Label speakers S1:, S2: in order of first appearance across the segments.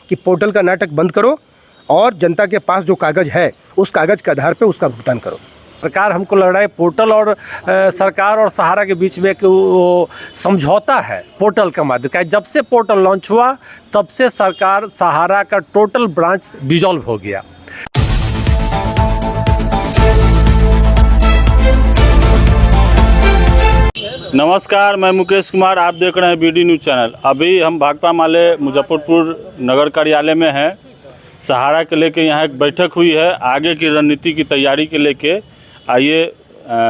S1: कि पोर्टल का नाटक बंद करो और जनता के पास जो कागज़ है उस कागज़ के आधार पर उसका भुगतान करो।
S2: सरकार हमको लग रहा है पोर्टल और सरकार और सहारा के बीच में एक वो समझौता है पोर्टल का माध्यम का। जब से पोर्टल लॉन्च हुआ तब से सरकार सहारा का टोटल ब्रांच डिसॉल्व हो गया।
S3: नमस्कार, मैं मुकेश कुमार, आप देख रहे हैं बीडी न्यूज़ चैनल। अभी हम भाकपा माले मुजफ्फरपुर नगर कार्यालय में हैं। सहारा के लेके यहाँ एक बैठक हुई है आगे की रणनीति की तैयारी के लेके। आइए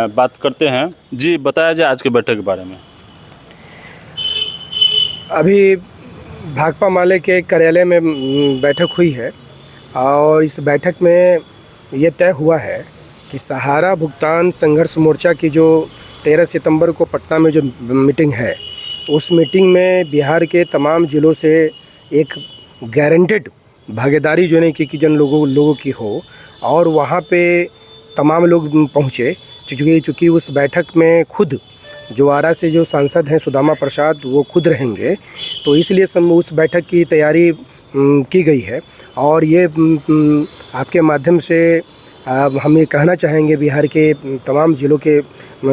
S3: बात करते हैं। जी बताया जाए आज के बैठक के बारे में।
S1: अभी भाकपा माले के कार्यालय में बैठक हुई है और इस बैठक में ये तय हुआ है कि सहारा भुगतान संघर्ष मोर्चा की जो 13 सितंबर को पटना में जो मीटिंग है, उस मीटिंग में बिहार के तमाम ज़िलों से एक गारंटेड भागीदारी जो नहीं कि जन लोगों की हो, और वहाँ पे तमाम लोग पहुँचे। चूँकि उस बैठक में खुद जो आरा से जो सांसद हैं सुदामा प्रसाद, वो खुद रहेंगे, तो इसलिए उस बैठक की तैयारी की गई है। और ये आपके माध्यम से हम ये कहना चाहेंगे बिहार के तमाम ज़िलों के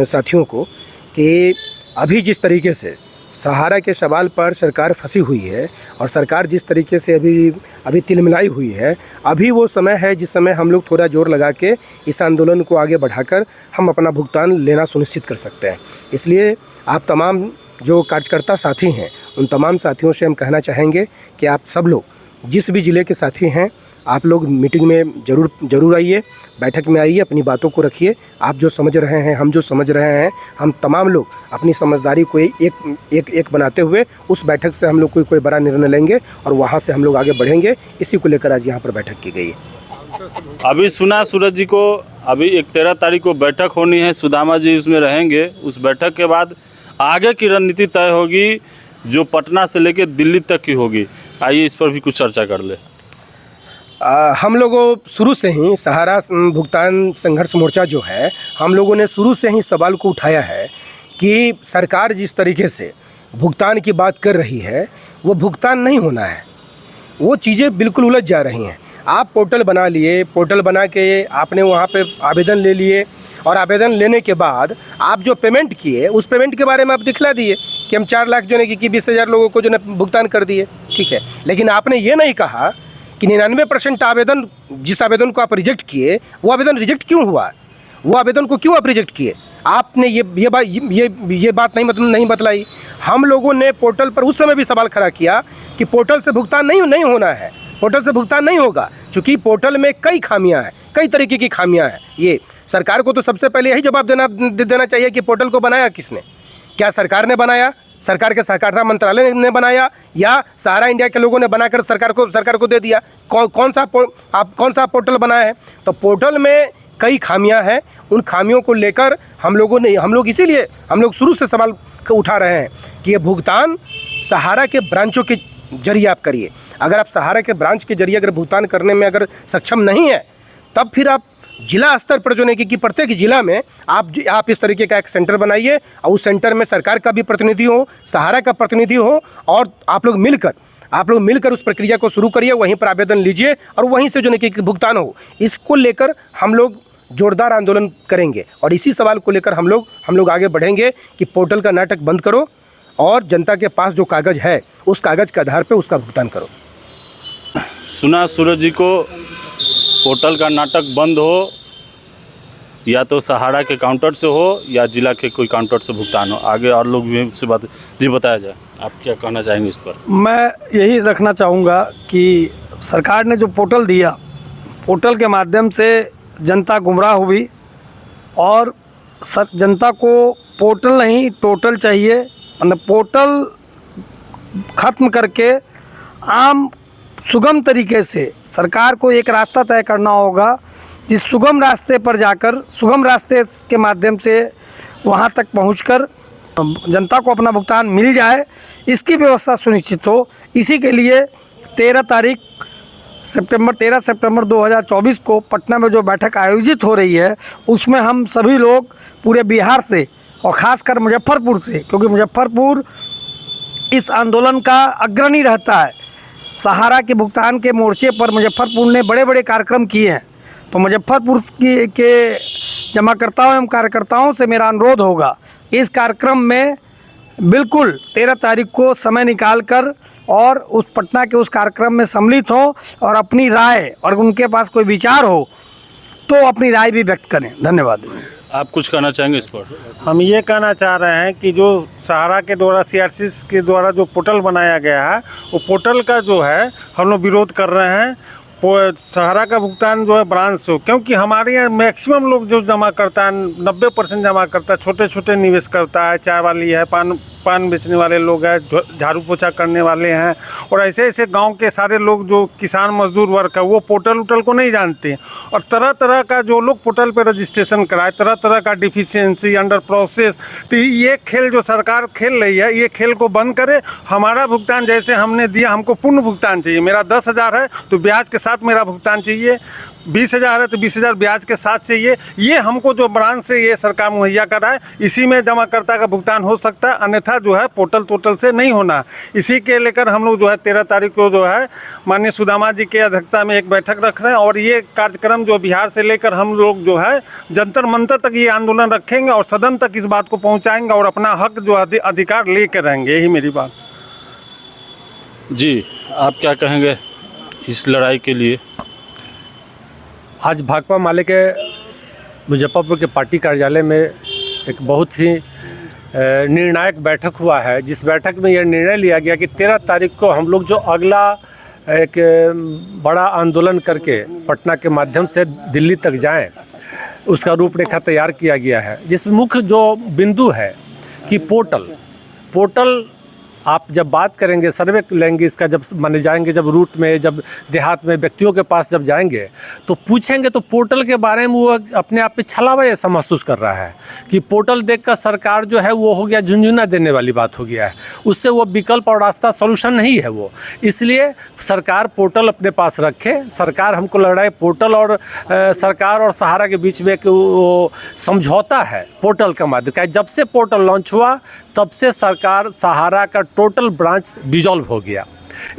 S1: साथियों को कि अभी जिस तरीके से सहारा के सवाल पर सरकार फंसी हुई है और सरकार जिस तरीके से अभी तिलमिलाई हुई है, अभी वो समय है जिस समय हम लोग थोड़ा जोर लगा के इस आंदोलन को आगे बढ़ाकर हम अपना भुगतान लेना सुनिश्चित कर सकते हैं। इसलिए आप तमाम जो कार्यकर्ता साथी हैं, उन तमाम साथियों से हम कहना चाहेंगे कि आप सब लोग जिस भी ज़िले के साथी हैं, आप लोग मीटिंग में ज़रूर आइए, बैठक में आइए, अपनी बातों को रखिए। आप जो समझ रहे हैं, हम जो समझ रहे हैं, हम तमाम लोग अपनी समझदारी को एक बनाते हुए उस बैठक से हम लोग कोई बड़ा निर्णय लेंगे और वहाँ से हम लोग आगे बढ़ेंगे। इसी को लेकर आज यहाँ पर बैठक की गई है।
S3: अभी सुना सूरज जी को अभी 13 तारीख को बैठक होनी है, सुदामा जी उसमें रहेंगे। उस बैठक के बाद आगे की रणनीति तय होगी जो पटना से लेकर दिल्ली तक की होगी। आइए इस पर भी कुछ चर्चा कर ले।
S1: हम लोगों शुरू से ही सहारा भुगतान संघर्ष मोर्चा जो है, हम लोगों ने शुरू से ही सवाल को उठाया है कि सरकार जिस तरीके से भुगतान की बात कर रही है, वो भुगतान नहीं होना है। वो चीज़ें बिल्कुल उलझ जा रही हैं। आप पोर्टल बना लिए, पोर्टल बना के आपने वहाँ पे आवेदन ले लिए और आवेदन लेने के बाद आप जो पेमेंट किए उस पेमेंट के बारे में आप दिखला दिए कि हम 4 लाख जो है कि 20,000 लोगों को जो है भुगतान कर दिए, ठीक है। लेकिन आपने ये नहीं कहा कि 99% आवेदन, जिस आवेदन को आप रिजेक्ट किए, वो आवेदन रिजेक्ट क्यों हुआ, वो आवेदन को क्यों आप रिजेक्ट किए। आपने ये बात नहीं बतलाई। हम लोगों ने पोर्टल पर उस समय भी सवाल खड़ा किया कि पोर्टल से भुगतान नहीं होना है, पोर्टल से भुगतान नहीं होगा, क्योंकि पोर्टल में कई खामियां हैं, कई तरीके की खामियां हैं। ये सरकार को तो सबसे पहले यही जवाब देना चाहिए कि पोर्टल को बनाया किसने। क्या सरकार ने बनाया, सरकार के सहकारिता मंत्रालय ने बनाया, या सहारा इंडिया के लोगों ने बनाकर सरकार को दे दिया। कौन सा पोर्टल बनाया है। तो पोर्टल में कई खामियां हैं। उन खामियों को लेकर हम लोग इसीलिए हम लोग शुरू से सवाल उठा रहे हैं कि ये भुगतान सहारा के ब्रांचों के जरिए आप करिए। अगर आप सहारा के ब्रांच के जरिए अगर भुगतान करने में अगर सक्षम नहीं है, तब फिर आप जिला स्तर पर जो नहीं कि प्रत्येक जिला में आप इस तरीके का एक सेंटर बनाइए और उस सेंटर में सरकार का भी प्रतिनिधि हो, सहारा का प्रतिनिधि हो, और आप लोग मिलकर उस प्रक्रिया को शुरू करिए। वहीं पर आवेदन लीजिए और वहीं से जो नहीं कि भुगतान हो। इसको लेकर हम लोग जोरदार आंदोलन करेंगे और इसी सवाल को लेकर हम लोग आगे बढ़ेंगे कि पोर्टल का नाटक बंद करो और जनता के पास जो कागज़ है उस कागज़ के आधार पर उसका भुगतान करो।
S3: सुना सूरज जी को पोर्टल का नाटक बंद हो, या तो सहारा के काउंटर से हो या जिला के कोई काउंटर से भुगतान हो। आगे और लोग भी उससे बात जी बताया जाए, आप क्या कहना चाहेंगे इस पर।
S2: मैं यही रखना चाहूँगा कि सरकार ने जो पोर्टल दिया, पोर्टल के माध्यम से जनता गुमराह हुई और जनता को पोर्टल नहीं टोटल चाहिए। मतलब पोर्टल ख़त्म करके आम सुगम तरीके से सरकार को एक रास्ता तय करना होगा, जिस सुगम रास्ते पर जाकर, सुगम रास्ते के माध्यम से वहां तक पहुंचकर जनता को अपना भुगतान मिल जाए, इसकी व्यवस्था सुनिश्चित हो। इसी के लिए 13 सितंबर 2024 को पटना में जो बैठक आयोजित हो रही है, उसमें हम सभी लोग पूरे बिहार से और ख़ासकर मुजफ्फरपुर से, क्योंकि मुजफ्फरपुर इस आंदोलन का अग्रणी रहता है, सहारा के भुगतान के मोर्चे पर मुजफ्फरपुर ने बड़े बड़े कार्यक्रम किए हैं। तो मुजफ्फरपुर के जमाकर्ताओं एवं कार्यकर्ताओं से मेरा अनुरोध होगा, इस कार्यक्रम में बिल्कुल 13 तारीख को समय निकाल कर और उस पटना के उस कार्यक्रम में सम्मिलित हों और अपनी राय और उनके पास कोई विचार हो तो अपनी राय भी व्यक्त करें। धन्यवाद।
S3: आप कुछ कहना चाहेंगे इस पर?
S4: हम ये कहना चाह रहे हैं कि जो सहारा के द्वारा CRC के द्वारा जो पोर्टल बनाया गया है, वो पोर्टल का जो है हम लोग विरोध कर रहे हैं। सहारा का भुगतान जो है ब्रांच से हो, क्योंकि हमारे यहाँ मैक्सिमम लोग जो जमा करता है 90% जमा करता है, छोटे छोटे निवेश करता है, चाय वाली है, पान बेचने वाले लोग हैं, झाड़ू पोछा करने वाले हैं, और ऐसे ऐसे गांव के सारे लोग जो किसान मजदूर वर्ग है वो पोर्टल को नहीं जानते। और तरह तरह का जो लोग पोर्टल पे रजिस्ट्रेशन कराए, तरह तरह का डिफिशियंसी अंडर प्रोसेस। तो ये खेल जो सरकार खेल रही है, ये खेल को बंद करे। हमारा भुगतान जैसे हमने दिया, हमको पूर्ण भुगतान चाहिए। मेरा 10,000 है तो ब्याज के साथ मेरा भुगतान चाहिए, 20,000 है तो 20,000 ब्याज के साथ चाहिए। ये हमको जो ब्रांच से ये सरकार मुहैया कराए, इसी में जमाकर्ता का भुगतान हो सकता है, अन्यथा जो है पोर्टल से नहीं होना। इसी के लेकर हम लोग जो है 13 तारीख को जो है माननीय सुदामा जी के अध्यक्षता में एक बैठक रख रहे हैं, और ये कार्यक्रम जो बिहार से लेकर हम लोग जो है जंतर मंतर तक ये आंदोलन रखेंगे और सदन तक इस बात को पहुंचाएंगे और अपना हक जो अधिकार लेकर रहेंगे। यही मेरी बात।
S3: जी, आप क्या कहेंगे इस लड़ाई के लिए?
S5: आज भाकपा माले के मुजफ्फरपुर के पार्टी कार्यालय में एक बहुत ही निर्णायक बैठक हुआ है, जिस बैठक में यह निर्णय लिया गया कि 13 तारीख को हम लोग जो अगला एक बड़ा आंदोलन करके पटना के माध्यम से दिल्ली तक जाएं, उसका रूपरेखा तैयार किया गया है, जिसमें मुख्य जो बिंदु है कि पोर्टल आप जब बात करेंगे, सर्वे लेंगे इसका, जब माने जाएंगे, जब रूट में, जब देहात में व्यक्तियों के पास जब जाएंगे तो पूछेंगे, तो पोर्टल के बारे में वो अपने आप पे छलावा ऐसा महसूस कर रहा है कि पोर्टल देखकर सरकार जो है वो हो गया झुंझुना देने वाली बात हो गया है। उससे वो विकल्प और रास्ता सॉल्यूशन नहीं है वो। इसलिए सरकार पोर्टल अपने पास रखे। सरकार हमको लग रहा है पोर्टल और सरकार और सहारा के बीच में एक वो समझौता है पोर्टल का माध्यम का। जब से पोर्टल लॉन्च हुआ तब से सरकार सहारा का टोटल ब्रांच डिजॉल्व हो गया।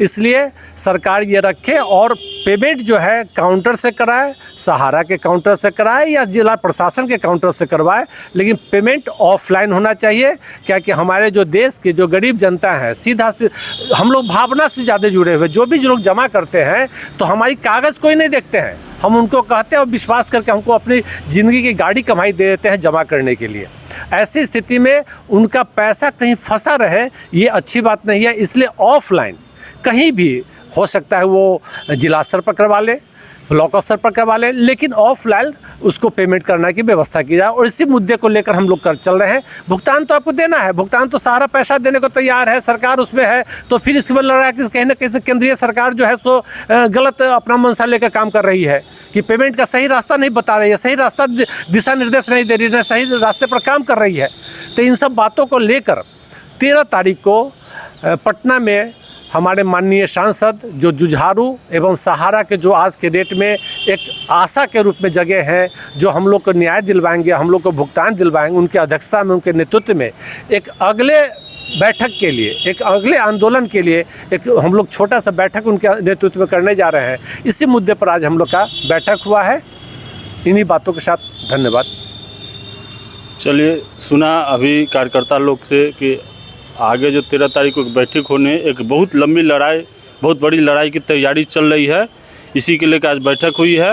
S5: इसलिए सरकार ये रखे और पेमेंट जो है काउंटर से कराए, सहारा के काउंटर से कराए या जिला प्रशासन के काउंटर से करवाए, लेकिन पेमेंट ऑफलाइन होना चाहिए। क्या कि हमारे जो देश के जो गरीब जनता है, सीधा से हम लोग भावना से ज़्यादा जुड़े हुए, जो भी लोग जमा करते हैं तो हमारी कागज़ कोई नहीं देखते हैं, हम उनको कहते हैं और विश्वास करके हमको अपनी ज़िंदगी की गाड़ी कमाई दे देते हैं जमा करने के लिए। ऐसी स्थिति में उनका पैसा कहीं फंसा रहे, ये अच्छी बात नहीं है। इसलिए ऑफलाइन कहीं भी हो सकता है वो जिला स्तर पर करवा ले, ब्लॉक स्तर पर करवा ले, लेकिन ऑफलाइन उसको पेमेंट करने की व्यवस्था की जाए। और इसी मुद्दे को लेकर हम लोग चल रहे हैं। भुगतान तो आपको देना है, भुगतान तो सारा पैसा देने को तैयार है, सरकार उसमें है, तो फिर इसके बाद लड़ रहा है कि कहीं ना कहीं से केंद्रीय सरकार जो है सो गलत अपना मंशा लेकर काम कर रही है कि पेमेंट का सही रास्ता नहीं बता रही है, सही रास्ता दिशा निर्देश नहीं दे रही है, सही रास्ते पर काम कर रही है। तो इन सब बातों को लेकर 13 तारीख को पटना में हमारे माननीय सांसद जो जुझारू एवं सहारा के जो आज के डेट में एक आशा के रूप में जगह हैं, जो हम लोग को न्याय दिलवाएंगे, हम लोग को भुगतान दिलवाएंगे, उनके अध्यक्षता में, उनके नेतृत्व में एक अगले बैठक के लिए, एक अगले आंदोलन के लिए एक हम लोग छोटा सा बैठक उनके नेतृत्व में करने जा रहे हैं। इसी मुद्दे पर आज हम लोग का बैठक हुआ है। इन्हीं बातों के साथ धन्यवाद।
S3: चलिए, सुना अभी कार्यकर्ता लोग से कि आगे जो 13 तारीख को बैठक होने, एक बहुत लंबी लड़ाई, बहुत बड़ी लड़ाई की तैयारी चल रही है। इसी के लेकर आज बैठक हुई है।